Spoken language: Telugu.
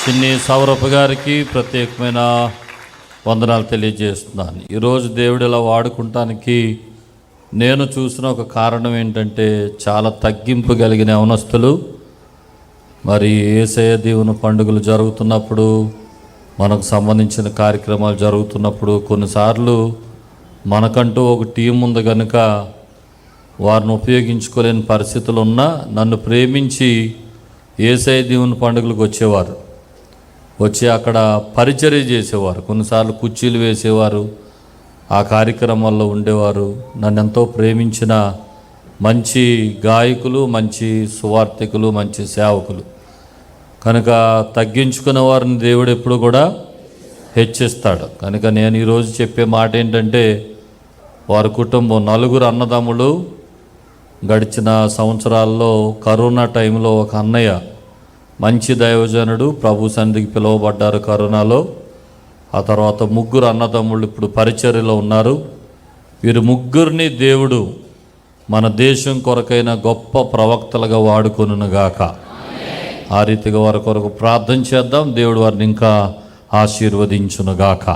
చిన్ని సౌరభ గారికి ప్రత్యేకమైన వందనాలు తెలియజేస్తున్నాను. ఈరోజు దేవుడు ఇలా వాడుకుంటానికి నేను చూసిన ఒక కారణం ఏంటంటే, చాలా తగ్గింపు కలిగిన యవనస్తులు మరి యేసయ్య దేవుని పండుగలు జరుగుతున్నప్పుడు, మనకు సంబంధించిన కార్యక్రమాలు జరుగుతున్నప్పుడు కొన్నిసార్లు మనకంటూ ఒక టీం ఉంది కనుక వారిని ఉపయోగించుకోలేని పరిస్థితులు ఉన్నా నన్ను ప్రేమించి యేసయ్య దేవుని పండుగలకు వచ్చేవారు. వచ్చి అక్కడ పరిచర్య చేసేవారు. కొన్నిసార్లు కుర్చీలు వేసేవారు, ఆ కార్యక్రమాల్లో ఉండేవారు. నన్ను ఎంతో ప్రేమించిన మంచి గాయకులు, మంచి సువార్థికులు, మంచి సేవకులు కనుక తగ్గించుకున్న వారిని దేవుడు ఎప్పుడు కూడా హెచ్చిస్తాడు. కనుక నేను ఈరోజు చెప్పే మాట ఏంటంటే, వారి కుటుంబం 4 అన్నదమ్ములు గడిచిన సంవత్సరాల్లో కరోనా టైంలో ఒక అన్నయ్య మంచి దైవజనుడు ప్రభు సన్నిధికి పిలువబడ్డారు కరోనాలో. ఆ తర్వాత 3 అన్నదమ్ముళ్ళు ఇప్పుడు పరిచర్యలో ఉన్నారు. వీరు 3 దేవుడు మన దేశం కొరకైన గొప్ప ప్రవక్తలుగా వాడుకొనుగాక. ఆ రీతిగా వారి కొరకు ప్రార్థన చేద్దాం. దేవుడు వారిని ఇంకా ఆశీర్వదించునుగాక.